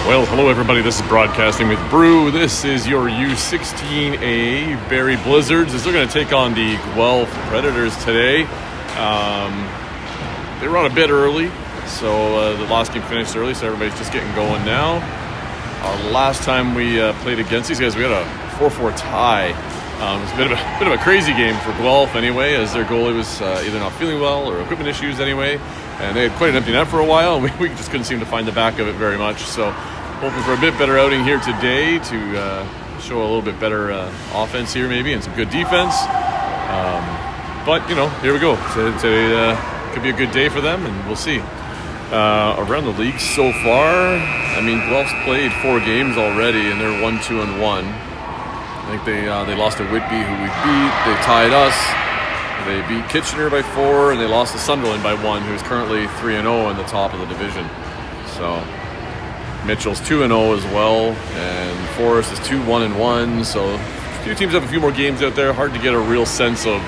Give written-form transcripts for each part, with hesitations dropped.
Well, hello everybody, this is Broadcasting with Brew. This is your U16A Barrie Blizzards as they're going to take on the Guelph Predators today. They were on a bit early, so the last game finished early, so everybody's just getting going now. Last time we played against these guys, we had a 4-4 tie. It was a bit of a crazy game for Guelph anyway, as their goalie was either not feeling well or equipment issues anyway. And they had quite an empty net for a while, and we just couldn't seem to find the back of it very much. So hoping for a bit better outing here today to show a little bit better offense here maybe and some good defense. But, you know, here we go. Today could be a good day for them, and we'll see. Around the league so far, I mean, Guelph's played 4 games already, and they're 1-2-1. I think they lost to Whitby, who we beat. They tied us. They beat Kitchener by 4, and they lost to Sunderland by 1, who's currently 3-0 in the top of the division. So Mitchell's 2-0 as well, and Forest is 2-1-1. So a few teams have a few more games out there. Hard to get a real sense of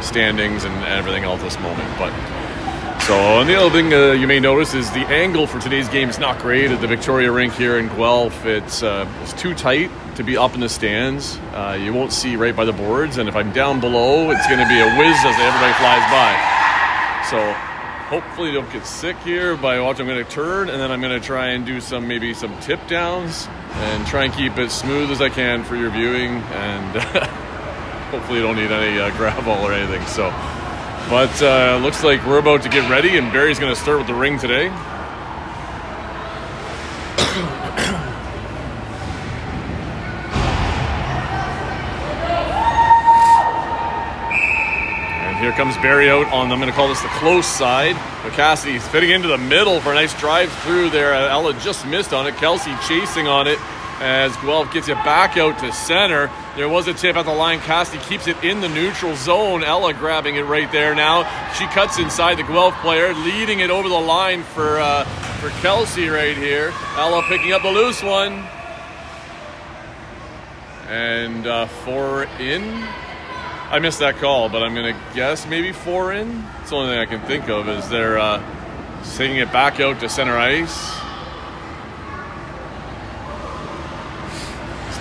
standings and everything else at this moment. And the other thing you may notice is the angle for today's game is not great at the Victoria rink here in Guelph. It's too tight to be up in the stands. You won't see right by the boards, and if I'm down below, it's going to be a whiz as everybody flies by. So hopefully you don't get sick here by watching. I'm going to turn, and then I'm going to try and do maybe some tip downs and try and keep it smooth as I can for your viewing, and hopefully you don't need any gravel or anything. But looks like we're about to get ready, and Barrie's going to start with the ring today. And here comes Barrie out on, I'm going to call this the close side. But Cassidy's fitting into the middle for a nice drive through there. Ella just missed on it. Kelsey chasing on it as Guelph gets it back out to center. There was a tip at the line. Cassidy keeps it in the neutral zone. Ella grabbing it right there now. She cuts inside the Guelph player, leading it over the line for Kelsey right here. Ella picking up the loose one. And 4 in. I missed that call, but I'm going to guess maybe 4 in. It's the only thing I can think of is they're taking it back out to center ice.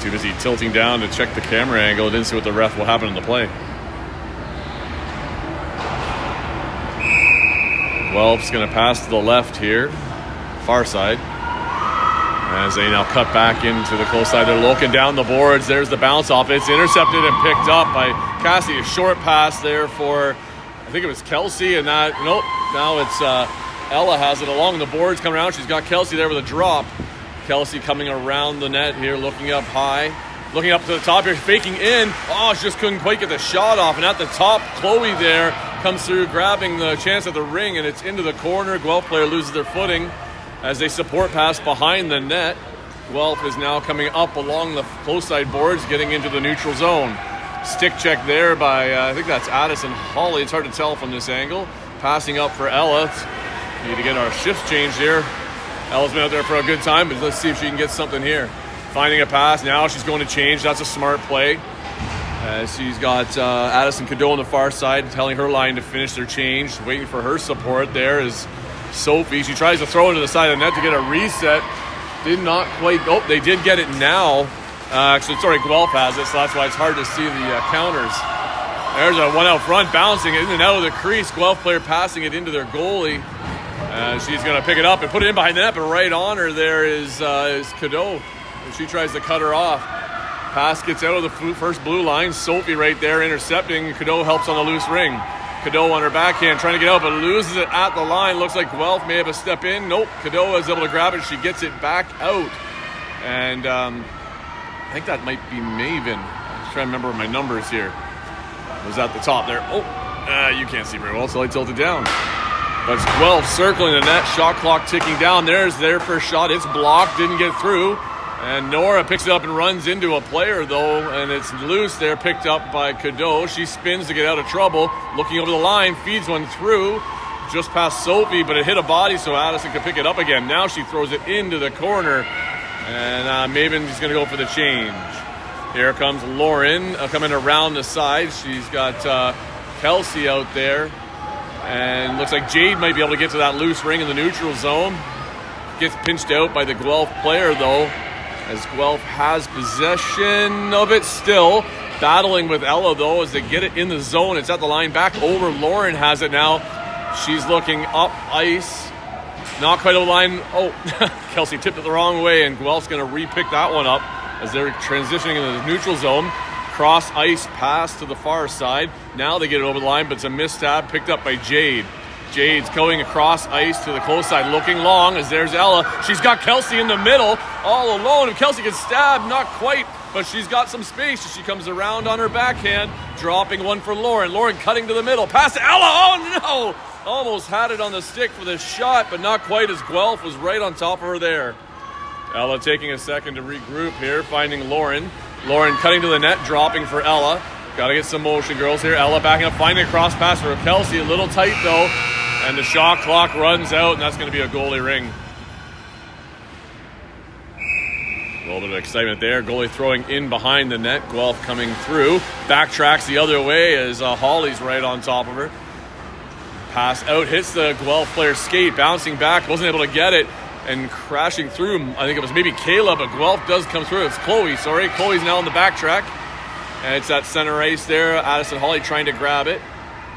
Too busy tilting down to check the camera angle. Didn't see what the ref will happen in the play. Guelph's going to pass to the left here, far side. As they now cut back into the close side. They're looking down the boards. There's the bounce off. It's intercepted and picked up by Cassidy. A short pass there for, I think it was Kelsey. And now it's Ella has it along the boards coming around. She's got Kelsey there with a drop. Kelsey coming around the net here, looking up high. Looking up to the top here, faking in. Oh, she just couldn't quite get the shot off. And at the top, Chloe there comes through, grabbing the chance at the ring, and it's into the corner. Guelph player loses their footing as they support pass behind the net. Guelph is now coming up along the close side boards, getting into the neutral zone. Stick check there by, I think that's Addison Hawley. It's hard to tell from this angle. Passing up for Ella. Need to get our shifts changed here. Ella's been out there for a good time, but let's see if she can get something here. Finding a pass. Now she's going to change. That's a smart play. She's got Addison Cadeau on the far side, telling her line to finish their change. Waiting for her support. There is Sophie. She tries to throw into the side of the net to get a reset. Did not quite. Oh, they did get it now. Guelph has it, so that's why it's hard to see the counters. There's a one out front, bouncing in and out of the crease. Guelph player passing it into their goalie. She's going to pick it up and put it in behind the net, but right on her there is Cadeau. And she tries to cut her off. Pass gets out of the first blue line. Sophie right there intercepting. Cadeau helps on the loose ring. Cadeau on her backhand trying to get out, but loses it at the line. Looks like Guelph may have a step in. Nope, Cadeau is able to grab it. She gets it back out. And I think that might be Maven. I'm trying to remember my numbers here. It was at the top there. You can't see very well, so I tilted down. But it's Guelph circling the net, shot clock ticking down. There's their first shot. It's blocked, didn't get through. And Nora picks it up and runs into a player, though, and it's loose there, picked up by Cadeau. She spins to get out of trouble. Looking over the line, feeds one through, just past Sophie, but it hit a body, so Addison can pick it up again. Now she throws it into the corner, and Maven's going to go for the change. Here comes Lauren coming around the side. She's got Kelsey out there. And looks like Jade might be able to get to that loose ring in the neutral zone. gets pinched out by the Guelph player, though, as Guelph has possession of it still. Battling with Ella, though, as they get it in the zone. It's at the line. Back over. Lauren has it now. She's looking up ice. Not quite over the line. Oh, Kelsey tipped it the wrong way, and Guelph's going to re-pick that one up as they're transitioning into the neutral zone. Cross ice pass to the far side. Now they get it over the line, but it's a misstab picked up by Jade. Jade's going across ice to the close side, looking long as there's Ella. She's got Kelsey in the middle, all alone. If Kelsey gets stabbed, not quite, but she's got some space as she comes around on her backhand, dropping one for Lauren. Lauren cutting to the middle, pass to Ella. Oh no! Almost had it on the stick for the shot, but not quite, as Guelph was right on top of her there. Ella taking a second to regroup here, finding Lauren. Lauren cutting to the net, dropping for Ella. Got to get some motion, girls, here. Ella backing up, finding a cross pass for Kelsey. A little tight, though. And the shot clock runs out, and that's going to be a goalie ring. A little bit of excitement there. Goalie throwing in behind the net. Guelph coming through. Backtracks the other way as Holly's right on top of her. Pass out, hits the Guelph player's skate, bouncing back. Wasn't able to get it. And crashing through, I think it was maybe Kayla, but Guelph does come through. It's Chloe, sorry. Chloe's now on the backtrack. And it's at center ice there. Addison Holly trying to grab it.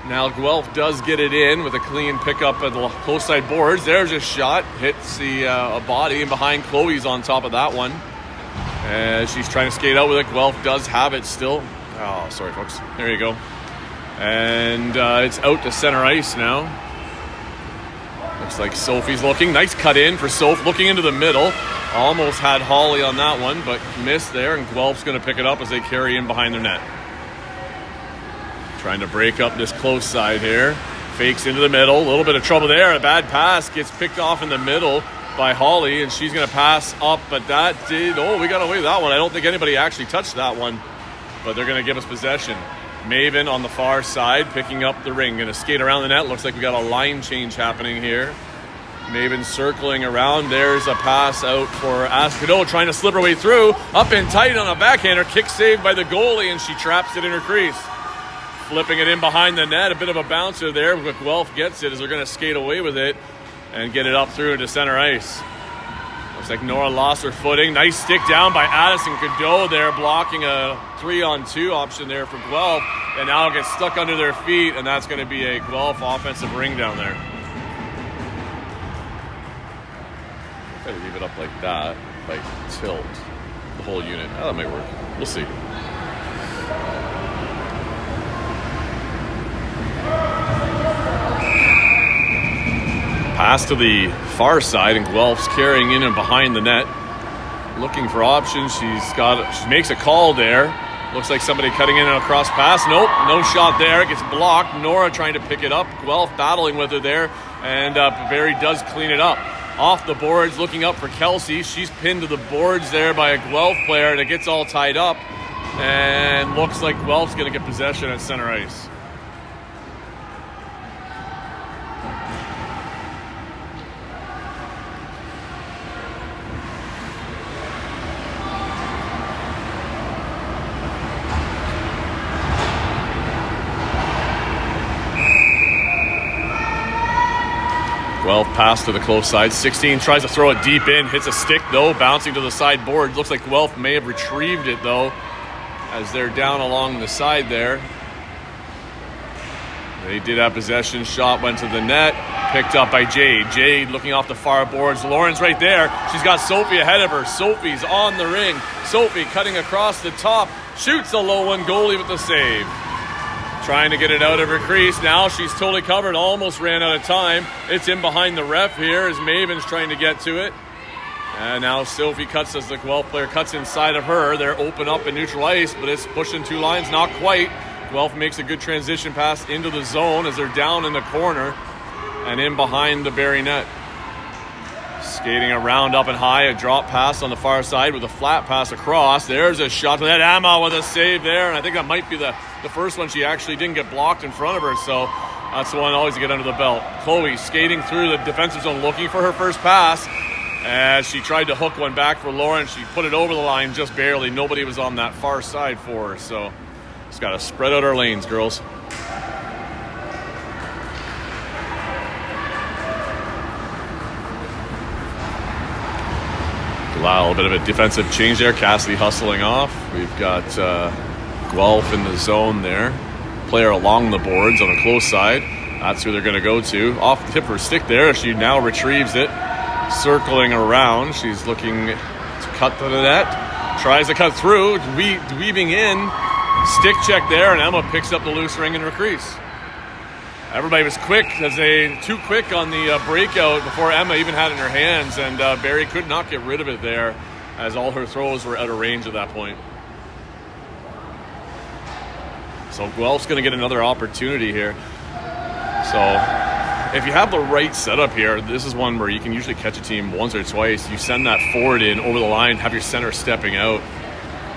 Now Guelph does get it in with a clean pickup at the close side boards. There's a shot. Hits the body, and behind Chloe's on top of that one. As she's trying to skate out with it. Guelph does have it still. Oh, sorry, folks. There you go. And it's out to center ice now. Looks like Sophie's looking. Nice cut in for Soph. Looking into the middle. Almost had Holly on that one, but missed there. And Guelph's going to pick it up as they carry in behind their net. Trying to break up this close side here. Fakes into the middle. A little bit of trouble there. A bad pass gets picked off in the middle by Holly, and she's going to pass up, but that did... Oh, we got away with that one. I don't think anybody actually touched that one, but they're going to give us possession. Maven on the far side, picking up the ring. Going to skate around the net. Looks like we got a line change happening here. Maven circling around. There's a pass out for Ascadeau, trying to slip her way through. Up and tight on a backhander. Kick saved by the goalie, and she traps it in her crease. Flipping it in behind the net. A bit of a bouncer there, but Guelph gets it as they're going to skate away with it and get it up through into center ice. Looks like Nora lost her footing. Nice stick down by Addison Cadeau there, blocking a 3-on-2 option there for Guelph. And now it gets stuck under their feet, and that's going to be a Guelph offensive ring down there. If I leave it up like that, if I tilt the whole unit, that might work. We'll see. Pass to the far side, and Guelph's carrying in and behind the net. Looking for options. She makes a call there. Looks like somebody cutting in on a cross pass. Nope, no shot there. It gets blocked. Nora trying to pick it up. Guelph battling with her there, and Barrie does clean it up. Off the boards, looking up for Kelsey. She's pinned to the boards there by a Guelph player, and it gets all tied up. And looks like Guelph's going to get possession at center ice. Guelph pass to the close side. 16 tries to throw it deep in. Hits a stick, though, bouncing to the side board. Looks like Guelph may have retrieved it, though, as they're down along the side there. They did have possession. Shot went to the net. Picked up by Jade. Jade looking off the far boards. Lauren's right there. She's got Sophie ahead of her. Sophie's on the ring. Sophie cutting across the top. Shoots a low one. Goalie with the save. Trying to get it out of her crease. Now she's totally covered. Almost ran out of time. It's in behind the ref here as Maven's trying to get to it. And now Sophie cuts as the Guelph player cuts inside of her. They're open up in neutral ice, but it's pushing two lines. Not quite. Guelph makes a good transition pass into the zone as they're down in the corner and in behind the Barrie net. Skating around up and high. A drop pass on the far side with a flat pass across. There's a shot to that. Amma with a save there. And I think that might be the first one. She actually didn't get blocked in front of her. So that's the one always to get under the belt. Chloe skating through the defensive zone looking for her first pass. As she tried to hook one back for Lauren. She put it over the line just barely. Nobody was on that far side for her. So just got to spread out our lanes, girls. Wow, a bit of a defensive change there. Cassidy hustling off. We've got Guelph in the zone there. Player along the boards on the close side. That's who they're going to go to. Off the tip of her stick there. She now retrieves it. Circling around. She's looking to cut to the net. Tries to cut through. Weaving in. Stick check there, and Emma picks up the loose ring and her crease. Everybody was quick, too quick on the breakout before Emma even had it in her hands, and Barrie could not get rid of it there as all her throws were out of range at that point. So Guelph's going to get another opportunity here. So if you have the right setup here, this is one where you can usually catch a team once or twice. You send that forward in over the line, have your center stepping out.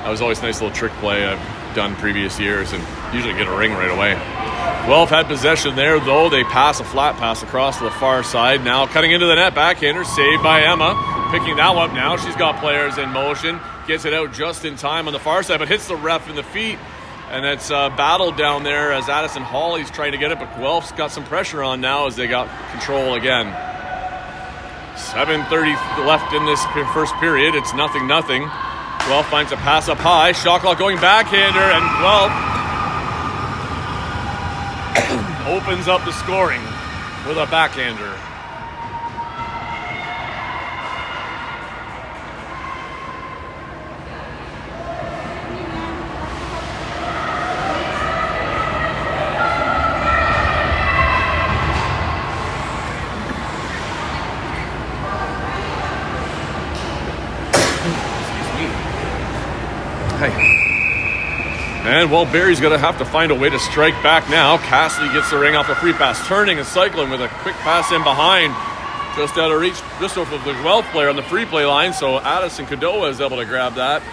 That was always a nice little trick play I've done previous years, and usually get a ring right away. Guelph had possession there, though. They pass a flat pass across to the far side. Now cutting into the net, backhander, saved by Emma. Picking that one up now. She's got players in motion. Gets it out just in time on the far side, but hits the ref in the feet. And it's battled down there as Addison Hawley's trying to get it, but Guelph's got some pressure on now as they got control again. 7:30 left in this first period. It's 0-0. Guelph finds a pass up high. Shot clock going backhander, and Guelph opens up the scoring with a backhander. And well, Barrie's going to have to find a way to strike back now. Cassidy gets the ring off a free pass, turning and cycling with a quick pass in behind, just out of reach, just over the Guelph player on the free play line. So Addison Cadoa is able to grab that.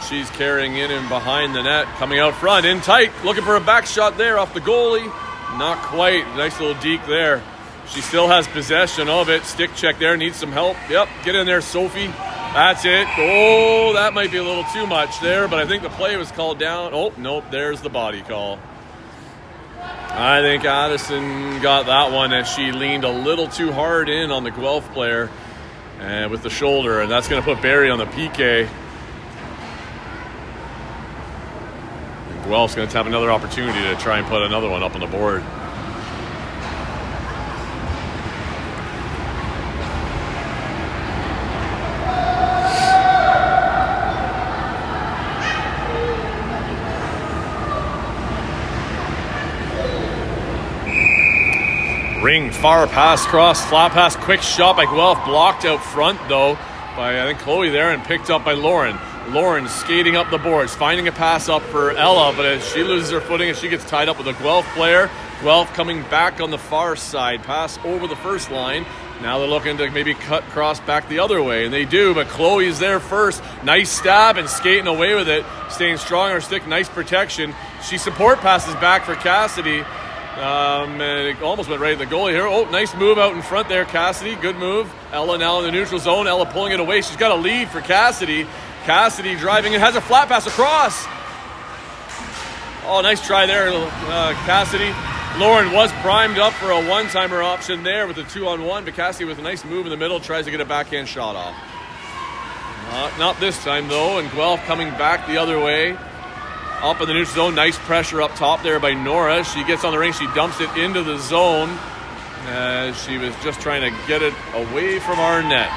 She's carrying in and behind the net, coming out front, in tight, looking for a back shot there off the goalie. Not quite. Nice little deke there. She still has possession of it. Stick check there, needs some help. Yep, get in there, Sophie. That's it. Oh, that might be a little too much there, but I think the play was called down. Oh, nope, there's the body call. I think Addison got that one as she leaned a little too hard in on the Guelph player and with the shoulder, and that's going to put Barrie on the PK. And Guelph's going to have another opportunity to try and put another one up on the board. Ring, far pass, cross, flat pass, quick shot by Guelph, blocked out front though by I think Chloe there and picked up by Lauren. Lauren skating up the boards, finding a pass up for Ella, but as she loses her footing and she gets tied up with a Guelph player. Guelph coming back on the far side, pass over the first line. Now they're looking to maybe cut cross back the other way, and they do, but Chloe's there first. Nice stab and skating away with it, staying strong on her stick, nice protection. She support passes back for Cassidy. And it almost went right at the goalie here. Oh, nice move out in front there, Cassidy. Good move. Ella now in the neutral zone. Ella pulling it away. She's got a lead for Cassidy. Cassidy driving and has a flat pass across. Oh, nice try there, Cassidy. Lauren was primed up for a one-timer option there with a 2-on-1, but Cassidy with a nice move in the middle tries to get a backhand shot off. Not this time, though, and Guelph coming back the other way. Up in the neutral zone, nice pressure up top there by Nora. She gets on the ring, she dumps it into the zone. She was just trying to get it away from our net.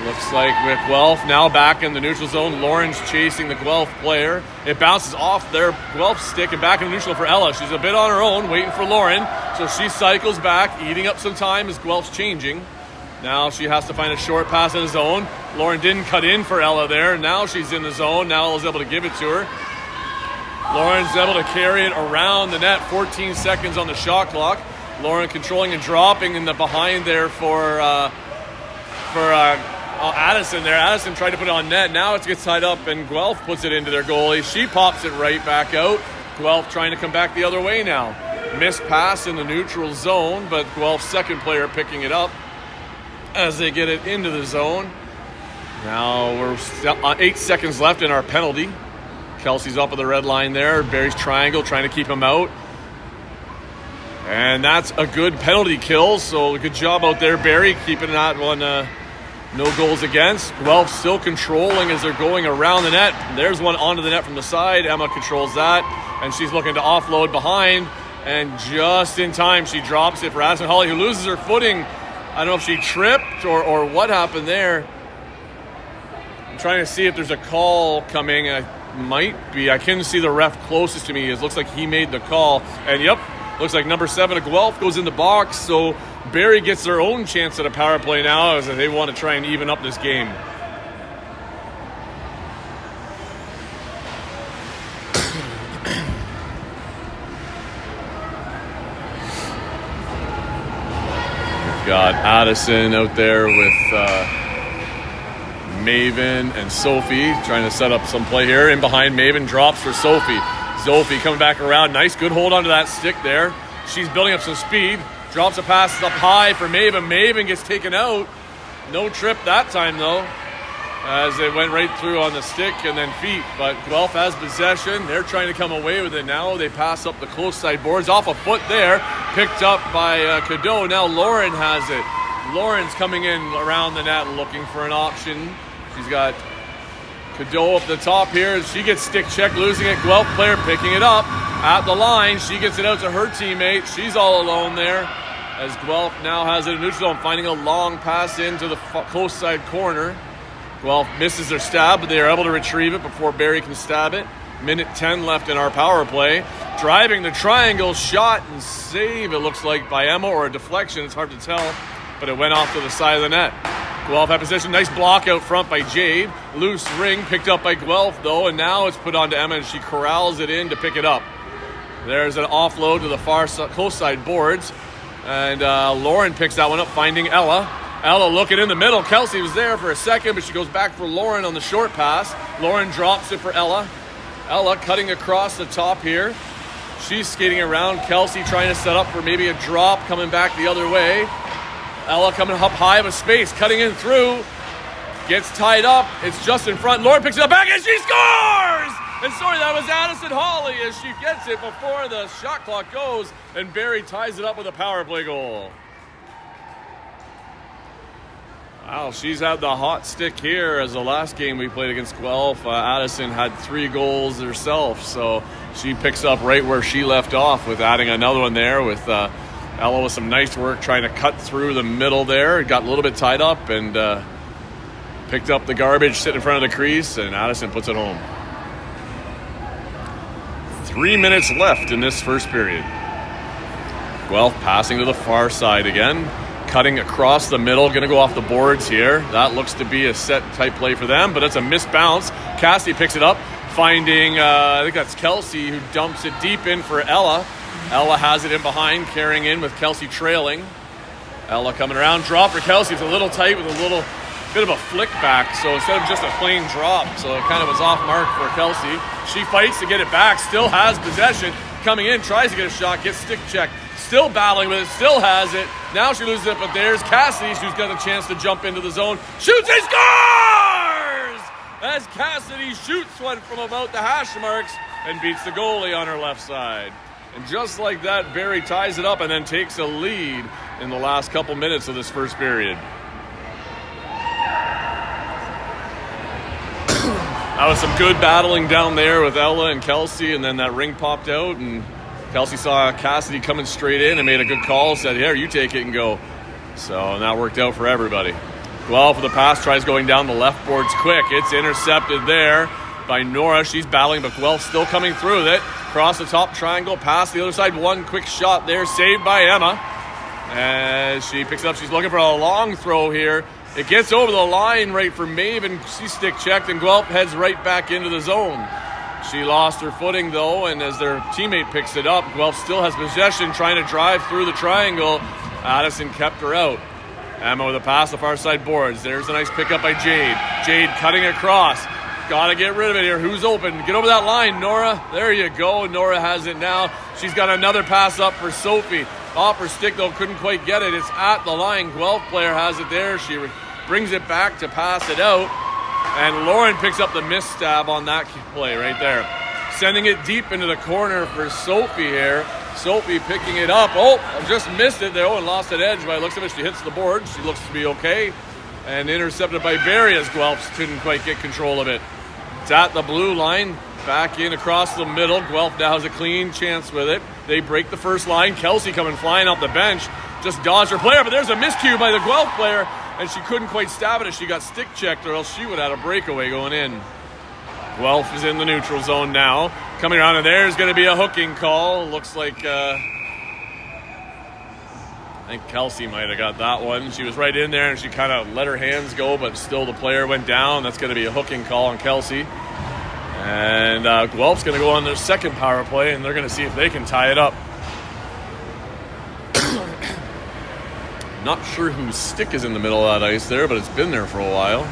Looks like with Guelph now back in the neutral zone. Lauren's chasing the Guelph player. It bounces off their Guelph stick and back in the neutral for Ella. She's a bit on her own, waiting for Lauren. So she cycles back, eating up some time as Guelph's changing. Now she has to find a short pass in the zone. Lauren didn't cut in for Ella there. Now she's in the zone. Now Ella's able to give it to her. Lauren's able to carry it around the net. 14 seconds on the shot clock. Lauren controlling and dropping in the behind there for Addison there. Addison tried to put it on net. Now it gets tied up and Guelph puts it into their goalie. She pops it right back out. Guelph trying to come back the other way now. Missed pass in the neutral zone, but Guelph's second player picking it up as they get it into the zone. Now we're 8 seconds left in our penalty. Kelsey's up at the red line there. Barrie's triangle trying to keep him out. And that's a good penalty kill. So good job out there, Barrie, keeping that one No goals against. Guelph still controlling as they're going around the net. There's one onto the net from the side. Emma controls that, and she's looking to offload behind. And just in time, she drops it for Addison Hawley, who loses her footing. I don't know if she tripped or what happened there. I'm trying to see if there's a call coming. Might be. I can see the ref closest to me. It looks like he made the call. And yep, looks like number 7 of Guelph goes in the box. So Barrie gets their own chance at a power play now as they want to try and even up this game. We've got Addison out there with Maven and Sophie trying to set up some play here. In behind, Maven drops for Sophie. Sophie coming back around. Nice, good hold onto that stick there. She's building up some speed. Drops a pass up high for Maven. Maven gets taken out. No trip that time, though, as it went right through on the stick and then feet. But Guelph has possession. They're trying to come away with it now. They pass up the close side boards. Off a foot there. Picked up by Cadeau. Now Lauren has it. Lauren's coming in around the net looking for an option. She's got Cadeau up the top here. She gets stick check, losing it. Guelph player picking it up at the line. She gets it out to her teammate. She's all alone there as Guelph now has it in neutral zone, finding a long pass into the close side corner. Guelph misses their stab, but they are able to retrieve it before Barrie can stab it. Minute 10 left in our power play. Driving the triangle, shot and save, it looks like, by Emma, or a deflection. It's hard to tell, but it went off to the side of the net. Guelph had position. Nice block out front by Jade. Loose ring picked up by Guelph, though, and now it's put onto Emma, and she corrals it in to pick it up. There's an offload to the far close side boards, and Lauren picks that one up, finding Ella. Ella looking in the middle. Kelsey was there for a second, but she goes back for Lauren on the short pass. Lauren drops it for Ella. Ella cutting across the top here. She's skating around. Kelsey trying to set up for maybe a drop, coming back the other way. Ella coming up high with space, cutting in through. Gets tied up. It's just in front. Lauren picks it up back, and she scores! And sorry, that was Addison Hawley as she gets it before the shot clock goes, and Barrie ties it up with a power play goal. Wow, she's had the hot stick here as the last game we played against Guelph. Addison had 3 goals herself, so she picks up right where she left off with adding another one there with Ella with some nice work trying to cut through the middle there. It got a little bit tied up and picked up the garbage sitting in front of the crease, and Addison puts it home. 3 minutes left in this first period. Guelph passing to the far side again. Cutting across the middle, going to go off the boards here. That looks to be a set type play for them, but it's a missed bounce. Cassidy picks it up, finding, I think that's Kelsey, who dumps it deep in for Ella. Ella has it in behind, carrying in with Kelsey trailing. Ella coming around, drop for Kelsey. It's a little tight with a little bit of a flick back, so instead of just a plain drop, so it kind of was off mark for Kelsey. She fights to get it back, still has possession. Coming in, tries to get a shot, gets stick checked. Still battling with it, still has it. Now she loses it, but there's Cassidy, who's got a chance to jump into the zone. Shoots and scores! As Cassidy shoots one from about the hash marks and beats the goalie on her left side. And just like that, Barrie ties it up and then takes a lead in the last couple minutes of this first period. That was some good battling down there with Ella and Kelsey, and then that ring popped out, and Kelsey saw Cassidy coming straight in and made a good call, said, here, you take it and go. So, and that worked out for everybody. Guelph with the pass, tries going down the left boards quick. It's intercepted there by Nora. She's battling, but Guelph still coming through with it. Across the top triangle, past the other side. One quick shot there, saved by Emma. As she picks it up, she's looking for a long throw here. It gets over the line right for Maven. She's stick checked, and Guelph heads right back into the zone. She lost her footing, though, and as their teammate picks it up, Guelph still has possession, trying to drive through the triangle. Addison kept her out. Emma with a pass, the far side boards. There's a nice pickup by Jade. Jade cutting across. Got to get rid of it here. Who's open? Get over that line, Nora. There you go. Nora has it now. She's got another pass up for Sophie. Off her stick, though, couldn't quite get it. It's at the line. Guelph player has it there. She brings it back to pass it out. And Lauren picks up the miss stab on that play right there. Sending it deep into the corner for Sophie here. Sophie picking it up. Oh, just missed it there. Oh, and lost an edge. By the looks of it, she hits the board. She looks to be okay. and intercepted by Barrie as Guelph couldn't quite get control of it. It's at the blue line, back in across the middle. Guelph now has a clean chance with it. They break the first line. Kelsey coming flying off the bench, just dodged her player, but there's a miscue by the Guelph player, and she couldn't quite stab it as she got stick checked, or else she would have had a breakaway going in. Guelph is in the neutral zone now. Coming around, and there's going to be a hooking call. Looks like I think Kelsey might have got that one. She was right in there, and she kind of let her hands go, but still the player went down. That's going to be a hooking call on Kelsey. And Guelph's going to go on their second power play, and they're going to see if they can tie it up. Not sure whose stick is in the middle of that ice there, but it's been there for a while.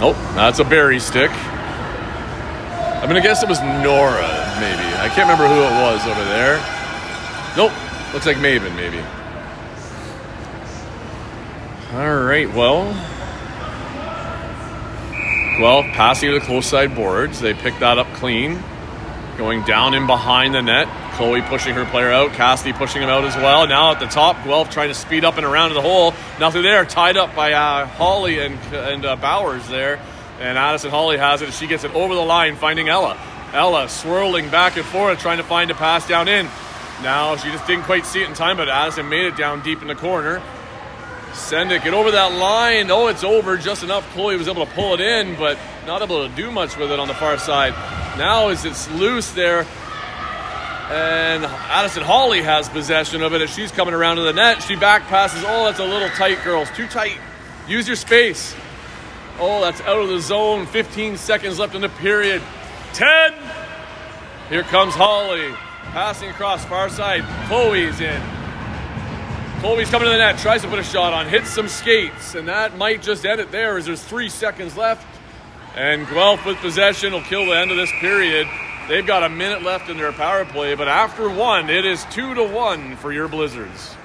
Oh, that's a Barrie stick. I'm going to guess it was Nora, maybe. I can't remember who it was over there. Nope. Looks like Maven, maybe. All right, well. Guelph passing to the close side boards. They pick that up clean. Going down in behind the net. Chloe pushing her player out. Cassidy pushing him out as well. Now at the top, Guelph trying to speed up and around to the hole. Nothing there. Tied up by Holly and Bowers there. And Addison Holly has it. She gets it over the line, finding Ella. Ella swirling back and forth, trying to find a pass down in. Now she just didn't quite see it in time, but Addison made it down deep in the corner. Send it, get over that line. Oh, it's over just enough. Chloe was able to pull it in, but not able to do much with it on the far side. Now as it's loose there, and Addison Holly has possession of it as she's coming around to the net. She back passes. Oh, that's a little tight, girls. Too tight. Use your space. Oh, that's out of the zone. 15 seconds left in the period. 10. Here comes Holly. Passing across far side. Chloe's in. Chloe's coming to the net. Tries to put a shot on. Hits some skates. And that might just end it there as there's 3 seconds left. And Guelph with possession will kill the end of this period. They've got a minute left in their power play. But after one, it is 2-1 for your Blizzards.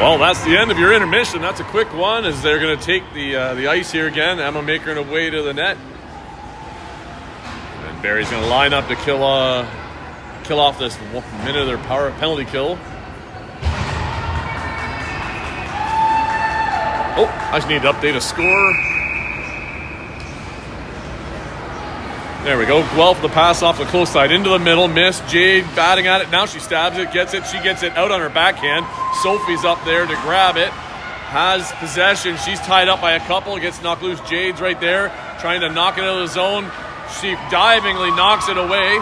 Well, that's the end of your intermission. That's a quick one as they're going to take the ice here again. Emma making her way to the net. And Barrie's going to line up to kill off this minute of their power penalty kill. Oh, I just need to update a score. There we go. Guelph, the pass off the close side into the middle. Miss. Jade batting at it. Now she stabs it, gets it. She gets it out on her backhand. Sophie's up there to grab it. Has possession. She's tied up by a couple. Gets knocked loose. Jade's right there trying to knock it out of the zone. She divingly knocks it away.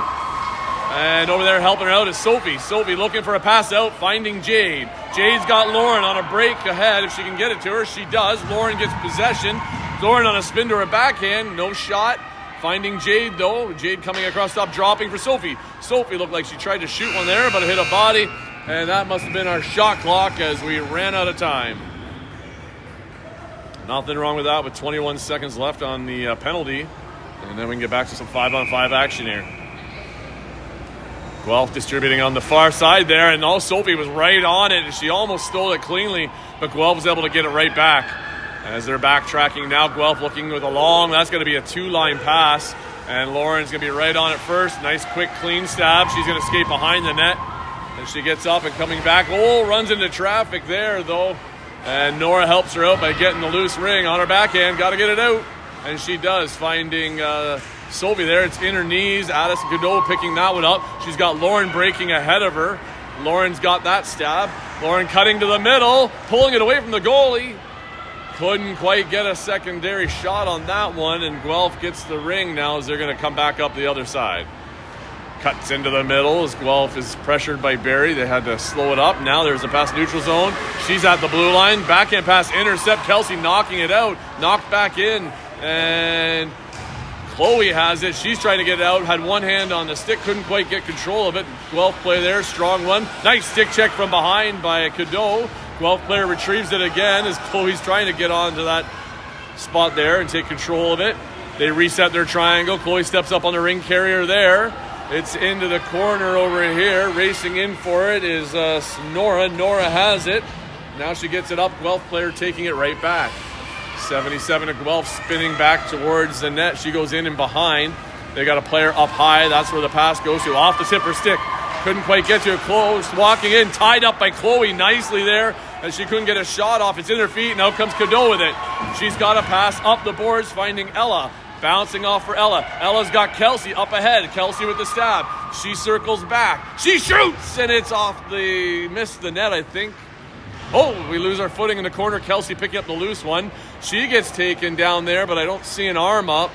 And over there helping her out is Sophie. Sophie looking for a pass out, finding Jade. Jade's got Lauren on a break ahead. If she can get it to her, she does. Lauren gets possession. Lauren on a spin to her backhand. No shot. Finding Jade, though. Jade coming across top, dropping for Sophie. Sophie looked like she tried to shoot one there, but it hit a body. And that must have been our shot clock as we ran out of time. Nothing wrong with that with 21 seconds left on the penalty. And then we can get back to some 5-on-5 action here. Guelph distributing on the far side there, and Sophie was right on it, and she almost stole it cleanly, but Guelph was able to get it right back. As they're backtracking now, Guelph looking with a long, that's going to be a 2-line pass, and Lauren's going to be right on it first. Nice, quick, clean stab. She's going to skate behind the net, and she gets up and coming back. Runs into traffic there, though, and Nora helps her out by getting the loose ring on her backhand. Got to get it out, and she does, finding Sophie there. It's in her knees. Addison Cadeau picking that one up. She's got Lauren breaking ahead of her. Lauren's got that stab. Lauren cutting to the middle, pulling it away from the goalie. Couldn't quite get a secondary shot on that one, and Guelph gets the ring now as they're going to come back up the other side. Cuts into the middle as Guelph is pressured by Barrie. They had to slow it up. Now there's a pass neutral zone. She's at the blue line. Backhand pass, intercept. Kelsey knocking it out. Knocked back in, and Chloe has it. She's trying to get it out. Had one hand on the stick. Couldn't quite get control of it. Guelph play there. Strong one. Nice stick check from behind by Cadeau. Guelph player retrieves it again as Chloe's trying to get onto that spot there and take control of it. They reset their triangle. Chloe steps up on the ring carrier there. It's into the corner over here. Racing in for it is Nora. Nora has it. Now she gets it up. Guelph player taking it right back. 77 to Guelph, spinning back towards the net. She goes in and behind. They got a player up high. That's where the pass goes to. Off the tip her stick. Couldn't quite get to it. Close. Walking in. Tied up by Chloe nicely there. As she couldn't get a shot off. It's in her feet. Now comes Cadeau with it. She's got a pass up the boards, finding Ella. Bouncing off for Ella. Ella's got Kelsey up ahead. Kelsey with the stab. She circles back. She shoots! And it's off the... Missed the net, I think. We lose our footing in the corner. Kelsey picking up the loose one. She gets taken down there, but I don't see an arm up.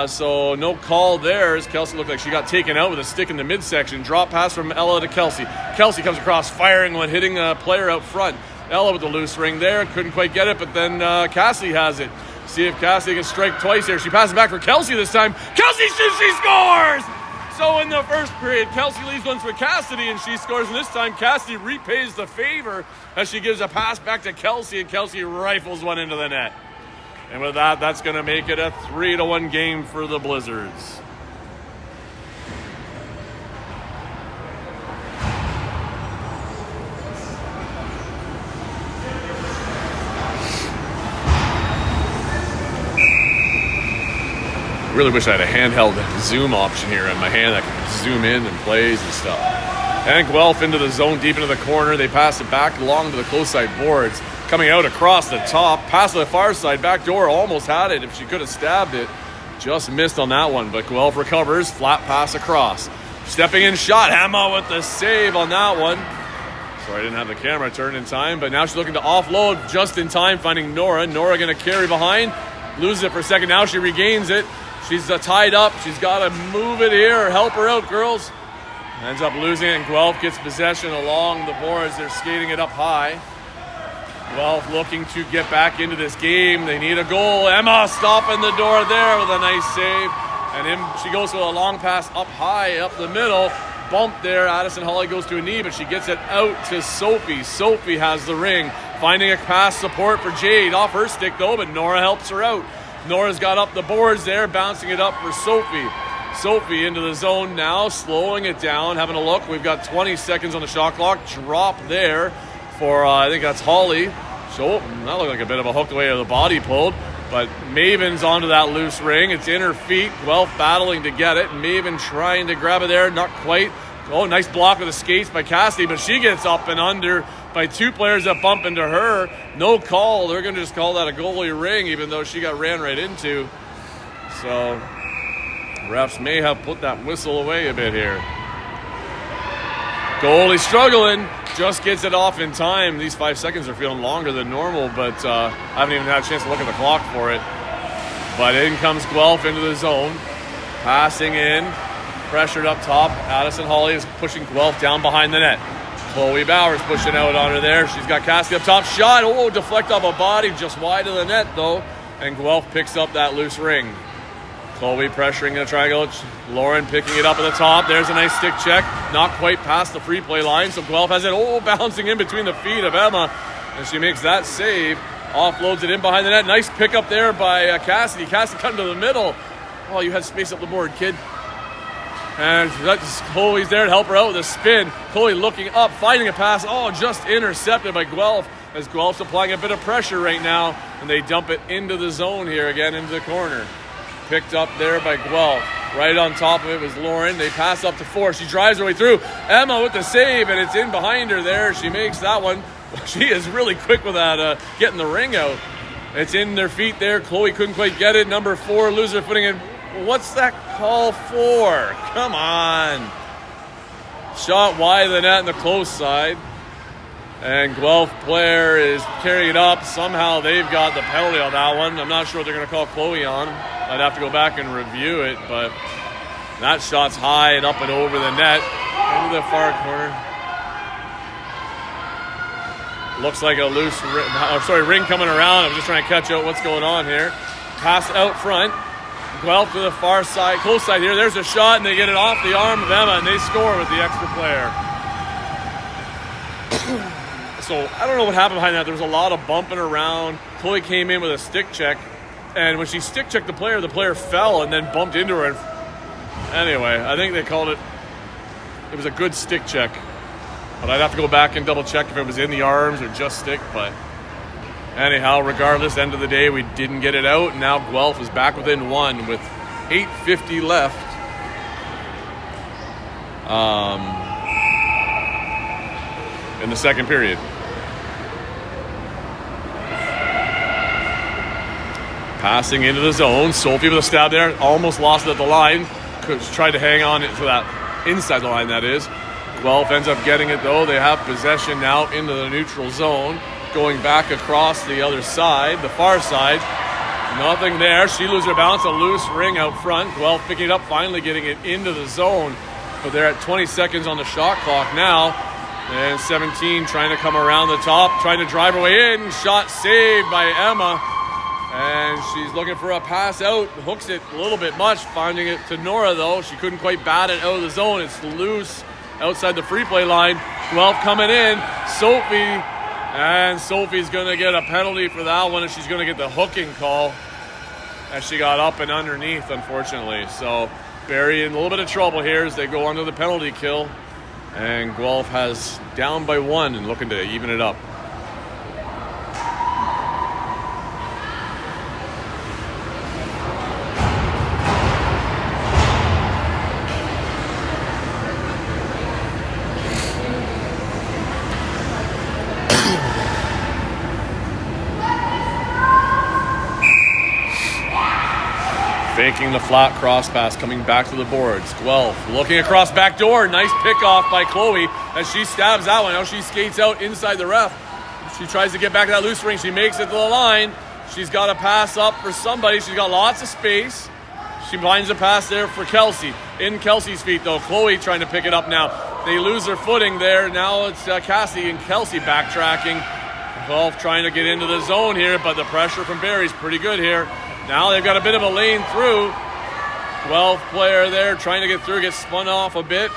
So no call there, as Kelsey looked like she got taken out with a stick in the midsection. Drop pass from Ella to Kelsey. Kelsey comes across, firing one, hitting a player out front. Ella with the loose ring there. Couldn't quite get it, but then Cassie has it. See if Cassie can strike twice here. She passes back for Kelsey this time. Kelsey shoots, she scores! So in the first period, Kelsey leaves one for Cassidy, and she scores. And this time, Cassidy repays the favor as she gives a pass back to Kelsey, and Kelsey rifles one into the net. And with that, that's going to make it a 3-1 game for the Blizzards. Really wish I had a handheld zoom option here in my hand that could zoom in and plays and stuff. And Guelph into the zone, deep into the corner. They pass it back along to the close side boards. Coming out across the top, pass to the far side, back door, almost had it if she could have stabbed it. Just missed on that one, but Guelph recovers, flat pass across. Stepping in shot, Emma with the save on that one. Sorry, I didn't have the camera turned in time, but now she's looking to offload just in time, finding Nora. Nora going to carry behind, loses it for a second, now she regains it. She's tied up, she's got to move it here, help her out, girls. Ends up losing it, and Guelph gets possession along the boards. They're skating it up high. Guelph looking to get back into this game. They need a goal. Emma stopping the door there with a nice save. And she goes with a long pass up high, up the middle. Bump there. Addison Holly goes to a knee, but she gets it out to Sophie. Sophie has the ring. Finding a pass support for Jade. Off her stick, though, but Nora helps her out. Nora's got up the boards there, bouncing it up for Sophie. Sophie into the zone now, slowing it down, having a look. We've got 20 seconds on the shot clock. Drop there for, I think that's Holly. So that looked like a bit of a hook the way the body pulled. But Maven's onto that loose ring. It's in her feet. Guelph battling to get it. Maven trying to grab it there. Not quite. Oh, nice block with the skates by Cassidy. But she gets up and under by two players that bump into her. No call. They're going to just call that a goalie ring, even though she got ran right into. So refs may have put that whistle away a bit here. Goalie struggling. Just gets it off in time. These 5 seconds are feeling longer than normal, but I haven't even had a chance to look at the clock for it. But in comes Guelph into the zone. Passing in. Pressured up top. Addison Holly is pushing Guelph down behind the net. Chloe Bowers pushing out on her there. She's got Cassidy up top. Shot. Oh, deflect off a body just wide of the net, though. And Guelph picks up that loose ring. Chloe pressuring the triangle. Lauren picking it up at the top. There's a nice stick check. Not quite past the free play line. So Guelph has it. Oh, bouncing in between the feet of Emma. And she makes that save. Offloads it in behind the net. Nice pick up there by Cassidy. Cassidy cutting to the middle. Oh, you had space up the board, kid. And that's Chloe's there to help her out with a spin. Chloe looking up, finding a pass. Oh, just intercepted by Guelph, as Guelph's applying a bit of pressure right now. And they dump it into the zone here again, into the corner. Picked up there by Guelph. Right on top of it was Lauren. They pass up to 4. She drives her way through. Emma with the save, and it's in behind her there. She makes that one. She is really quick with that, getting the ring out. It's in their feet there. Chloe couldn't quite get it. Number 4, loses her footing. And what's that call for? Come on. Shot wide of the net on the close side. And Guelph player is carrying it up. Somehow they've got the penalty on that one. I'm not sure what they're going to call Chloe on. I'd have to go back and review it. But that shot's high and up and over the net. Into the far corner. Looks like a loose ring coming around. I'm just trying to catch out what's going on here. Pass out front. Guelph to the far side, close side here. There's a shot, and they get it off the arm of Emma, and they score with the extra player. So I don't know what happened behind that. There was a lot of bumping around. Chloe came in with a stick check, and when she stick checked the player fell and then bumped into her. Anyway, I think they called it. It was a good stick check. But I'd have to go back and double check if it was in the arms or just stick. But anyhow, regardless, end of the day, we didn't get it out. Now Guelph is back within 1 with 8:50 left. In the second period. Passing into the zone. Sophie with a stab there. Almost lost it at the line. Tried to hang on to that inside the line, that is. Guelph ends up getting it, though. They have possession now into the neutral zone. Going back across the other side, the far side. Nothing there. She loses her balance. A loose ring out front. Guelph picking it up, finally getting it into the zone. But they're at 20 seconds on the shot clock now. And 17 trying to come around the top, trying to drive her way in. Shot saved by Emma. And she's looking for a pass out. Hooks it a little bit much. Finding it to Nora, though. She couldn't quite bat it out of the zone. It's loose outside the free play line. Guelph coming in. Sophie. And Sophie's going to get a penalty for that one. And she's going to get the hooking call as she got up and underneath, unfortunately. So Barrie in a little bit of trouble here as they go under the penalty kill. And Guelph has down by 1 and looking to even it up. Faking the flat cross pass, coming back to the boards. Guelph looking across back door. Nice pick off by Chloe as she stabs that one. Now she skates out inside the ref. She tries to get back to that loose ring. She makes it to the line. She's got a pass up for somebody. She's got lots of space. She finds a pass there for Kelsey. In Kelsey's feet, though. Chloe trying to pick it up now. They lose their footing there. Now it's Cassie and Kelsey backtracking. Guelph trying to get into the zone here, but the pressure from Barrie's pretty good here. Now they've got a bit of a lane through. Guelph player there trying to get through, gets spun off a bit.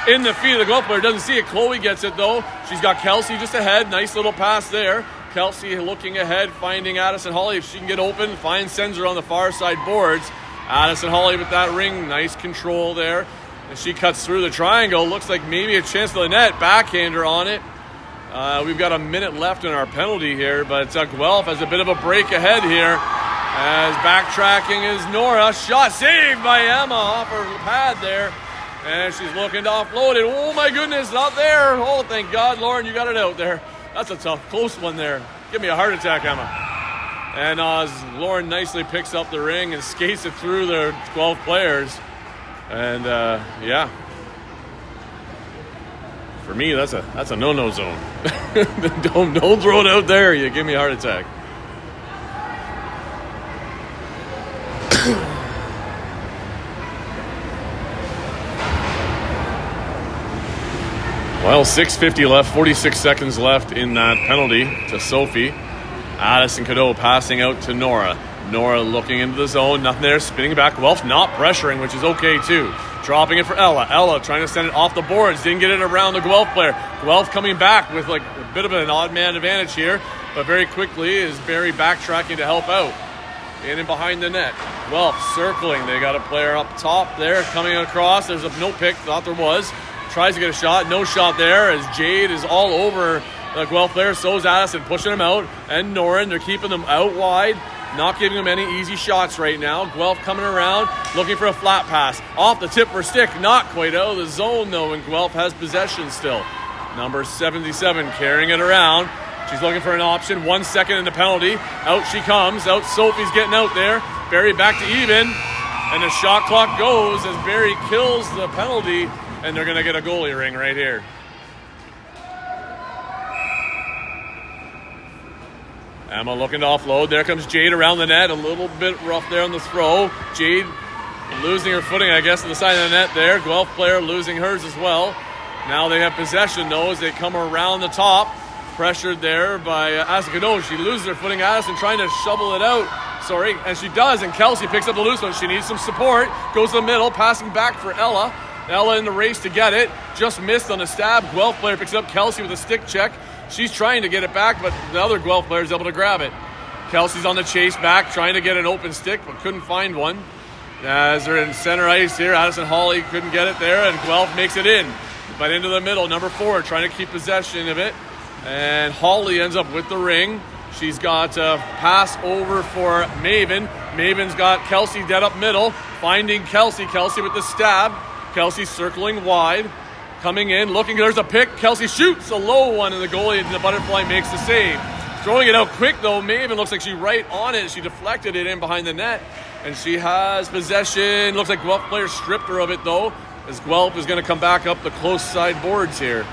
In the feet of the Guelph player, doesn't see it. Chloe gets it though. She's got Kelsey just ahead. Nice little pass there. Kelsey looking ahead, finding Addison Holly. If she can get open, sends her on the far side boards. Addison Holly with that ring. Nice control there. And she cuts through the triangle. Looks like maybe a chance to the net. Backhander on it. We've got a minute left in our penalty here, but Guelph has a bit of a break ahead here. As backtracking is Nora. Shot saved by Emma off her pad there. And she's looking to offload it. Oh my goodness, not there. Oh, thank God, Lauren, you got it out there. That's a tough, close one there. Give me a heart attack, Emma. And Lauren nicely picks up the ring and skates it through the 12 players. And yeah. For me, that's a no-no zone. don't throw it out there. You give me a heart attack. Well, 6:50 left, 46 seconds left in that penalty to Sophie. Addison Cadeau passing out to Nora. Nora looking into the zone, nothing there, spinning back. Guelph not pressuring, which is okay too. Dropping it for Ella. Ella trying to send it off the boards, didn't get it around the Guelph player. Guelph coming back with like a bit of an odd man advantage here, but very quickly is Barrie backtracking to help out. in and behind the net. Guelph circling. They got a player up top there coming across. There's a no pick. Thought there was. Tries to get a shot. No shot there as Jade is all over the Guelph player. So is Addison pushing him out. And Norin, they're keeping them out wide. Not giving them any easy shots right now. Guelph coming around, looking for a flat pass. Off the tip for stick. Not quite out of the zone though, and Guelph has possession still. Number 77 carrying it around. She's looking for an option. 1 second in the penalty. Out she comes. Out Sophie's getting out there. Barrie back to even. And the shot clock goes as Barrie kills the penalty. And they're going to get a goalie ring right here. Emma looking to offload. There comes Jade around the net. A little bit rough there on the throw. Jade losing her footing, I guess, to the side of the net there. Guelph player losing hers as well. Now they have possession, though, as they come around the top. Pressured there by Addison. No, she loses her footing. Addison trying to shovel it out. Sorry, and she does. And Kelsey picks up the loose one. She needs some support. Goes to the middle, passing back for Ella. Ella in the race to get it. Just missed on a stab. Guelph player picks up Kelsey with a stick check. She's trying to get it back, but the other Guelph player is able to grab it. Kelsey's on the chase back, trying to get an open stick, but couldn't find one. As they're in center ice here, Addison Hawley couldn't get it there, and Guelph makes it in. But into the middle, number 4, trying to keep possession of it. And Hawley ends up with the ring. She's got a pass over for Maven. Maven's got Kelsey dead up middle, finding Kelsey. Kelsey with the stab. Kelsey circling wide. Coming in, looking, there's a pick. Kelsey shoots a low one, and the goalie and the butterfly makes the save. Throwing it out quick, though. Maven looks like she's right on it. She deflected it in behind the net, and she has possession. Looks like Guelph player stripped her of it, though, as Guelph is going to come back up the close side boards here.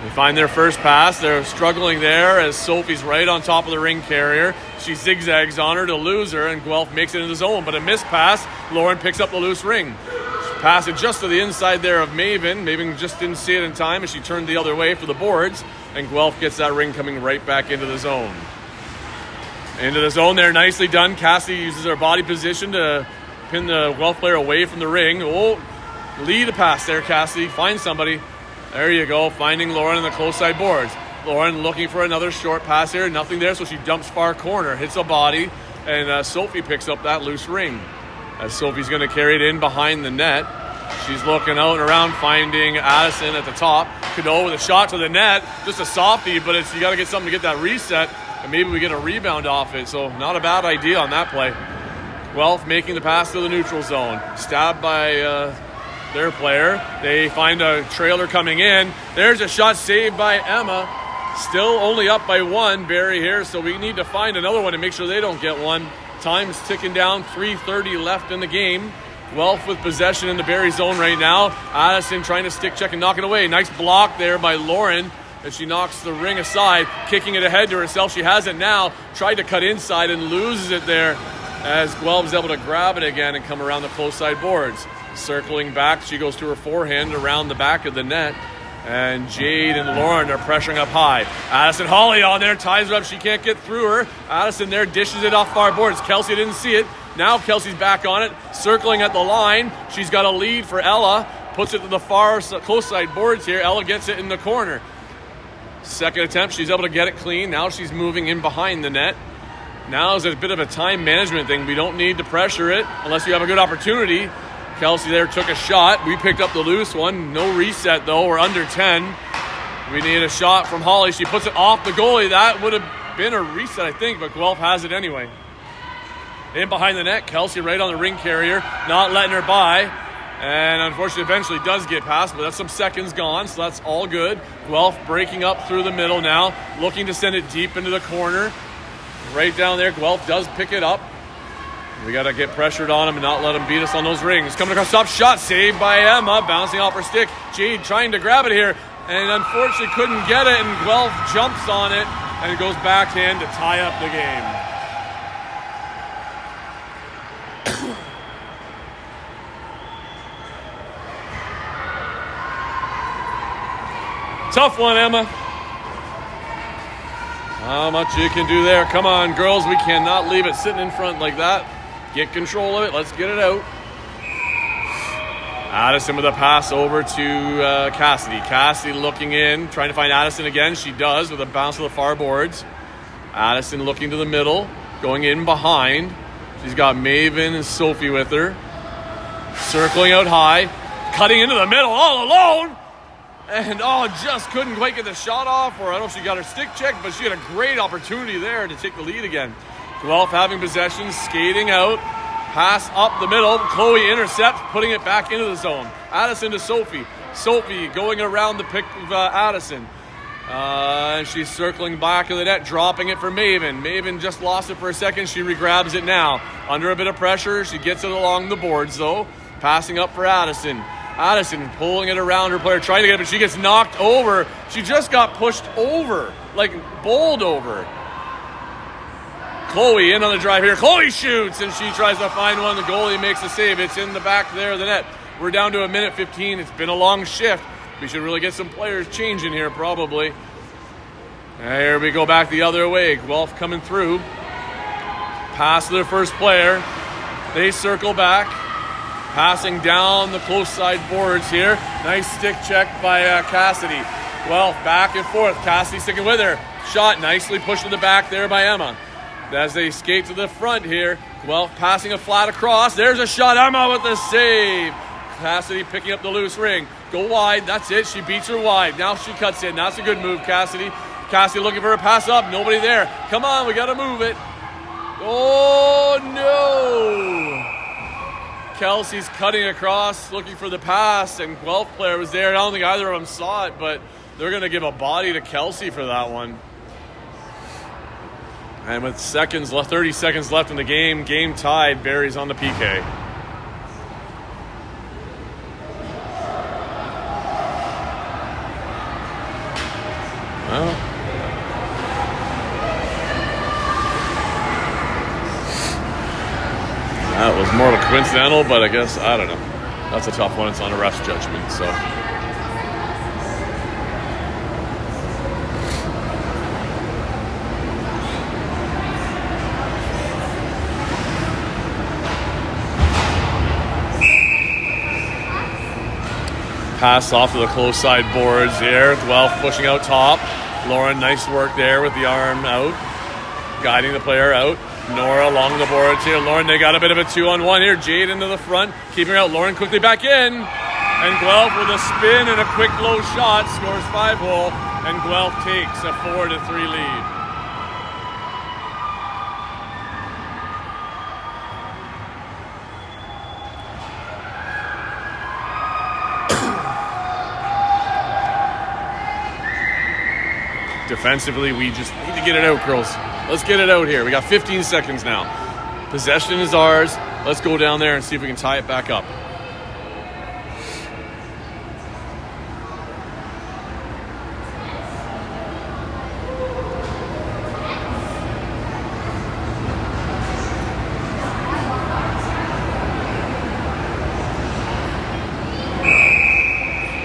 They find their first pass. They're struggling there as Sophie's right on top of the ring carrier. She zigzags on her to lose her, and Guelph makes it into the zone, but a missed pass. Lauren picks up the loose ring. Pass it just to the inside there of Maven. Maven just didn't see it in time as she turned the other way for the boards. And Guelph gets that ring coming right back into the zone. Into the zone there, nicely done. Cassie uses her body position to pin the Guelph player away from the ring. Oh, lead a pass there, Cassie. Find somebody. There you go, finding Lauren in the close side boards. Lauren looking for another short pass here. Nothing there, so she dumps far corner. Hits a body, and Sophie picks up that loose ring. As Sophie's going to carry it in behind the net. She's looking out and around, finding Addison at the top. Cano with a shot to the net. Just a softie, but you got to get something to get that reset. And maybe we get a rebound off it. So not a bad idea on that play. Guelph making the pass to the neutral zone. Stabbed by their player. They find a trailer coming in. There's a shot saved by Emma. Still only up by 1, Barrie here. So we need to find another one and make sure they don't get one. Time's ticking down, 3:30 left in the game. Guelph with possession in the Barrie zone right now. Addison trying to stick check and knock it away. Nice block there by Lauren as she knocks the ring aside, kicking it ahead to herself. She has it now. Tried to cut inside and loses it there as Guelph is able to grab it again and come around the close side boards. Circling back, she goes to her forehand around the back of the net. And Jade and Lauren are pressuring up high. Addison Hawley on there, ties her up. She can't get through her. Addison there dishes it off far boards. Kelsey didn't see it. Now Kelsey's back on it, circling at the line. She's got a lead for Ella. Puts it to the far close side boards here. Ella gets it in the corner. Second attempt, she's able to get it clean. Now she's moving in behind the net. Now is a bit of a time management thing. We don't need to pressure it unless you have a good opportunity. Kelsey there took a shot. We picked up the loose one. No reset, though. We're under 10. We need a shot from Hawley. She puts it off the goalie. That would have been a reset, I think, but Guelph has it anyway. In behind the net, Kelsey right on the ring carrier, not letting her by. And unfortunately, eventually does get past, but that's some seconds gone, so that's all good. Guelph breaking up through the middle now, looking to send it deep into the corner. Right down there, Guelph does pick it up. We got to get pressured on him and not let him beat us on those rings. Coming across top, shot saved by Emma, bouncing off her stick. Jade trying to grab it here, and unfortunately couldn't get it, and Guelph jumps on it and goes backhand to tie up the game. Tough one, Emma. How much you can do there. Come on, girls. We cannot leave it sitting in front like that. Get control of it. Let's get it out. Addison with a pass over to Cassidy. Cassidy looking in, trying to find Addison again. She does with a bounce to the far boards. Addison looking to the middle, going in behind. She's got Maven and Sophie with her. Circling out high. Cutting into the middle all alone. And just couldn't quite get the shot off. Or I don't know if she got her stick checked, but she had a great opportunity there to take the lead again. Guelph having possession, skating out. Pass up the middle. Chloe intercepts, putting it back into the zone. Addison to Sophie. Sophie going around the pick of Addison. And she's circling back of the net, dropping it for Maven. Maven just lost it for a second. She regrabs it now. Under a bit of pressure, she gets it along the boards, though. Passing up for Addison. Addison pulling it around her player, trying to get it, but she gets knocked over. She just got pushed over, like bowled over. Chloe in on the drive here. Chloe shoots, and she tries to find one. The goalie makes the save. It's in the back there of the net. We're down to a minute 15. It's been a long shift. We should really get some players changing here, probably. And here we go back the other way. Guelph coming through. Pass to their first player. They circle back. Passing down the close side boards here. Nice stick check by Cassidy. Guelph back and forth. Cassidy sticking with her. Shot nicely pushed to the back there by Emma. As they skate to the front here, Guelph passing a flat across. There's a shot. Emma with the save. Cassidy picking up the loose ring. Go wide. That's it. She beats her wide. Now she cuts in. That's a good move, Cassidy. Cassidy looking for a pass up. Nobody there. Come on, we got to move it. Oh, no. Kelsey's cutting across, looking for the pass, and Guelph player was there. I don't think either of them saw it, but they're going to give a body to Kelsey for that one. And with 30 seconds left in the game, game tied, Barrie's on the PK. Well, that was more of a coincidental, but I guess, I don't know. That's a tough one. It's on a ref's judgment, so. Pass off to the close side boards here. Guelph pushing out top. Lauren, nice work there with the arm out. Guiding the player out. Nora along the boards here. Lauren, they got a bit of a 2-on-1 here. Jade into the front. Keeping her out. Lauren quickly back in. And Guelph with a spin and a quick low shot scores 5-hole. And Guelph takes a 4-3 lead. Defensively, we just need to get it out, girls. Let's get it out here. We got 15 seconds now. Possession is ours. Let's go down there and see if we can tie it back up.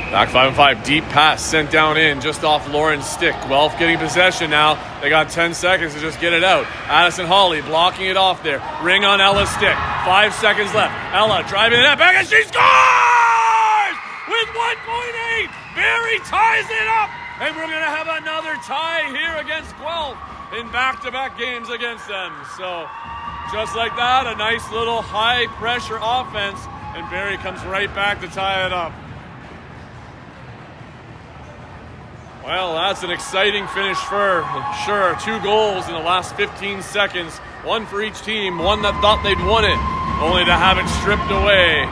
Back 5-on-5, deep pass sent down in just off Lauren's stick. Guelph getting possession now. They got 10 seconds to just get it out. Addison Hawley blocking it off there. Ring on Ella's stick. 5 seconds left. Ella driving the net back and she scores! With 1.8, Barrie ties it up. And we're going to have another tie here against Guelph in back-to-back games against them. So just like that, a nice little high-pressure offense. And Barrie comes right back to tie it up. Well, that's an exciting finish for sure. 2 goals in the last 15 seconds. One for each team. One that thought they'd won it, only to have it stripped away.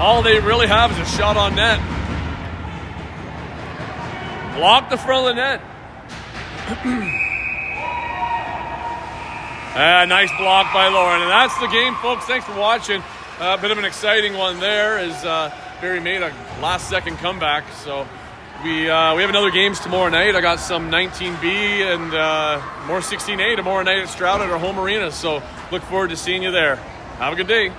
All they really have is a shot on net. Block the front of the net. Nice block by Lauren. And that's the game, folks. Thanks for watching. A bit of an exciting one there as Barrie made a last-second comeback. So we have another games tomorrow night. I got some 19B and more 16A tomorrow night at Stroud at our home arena. So look forward to seeing you there. Have a good day.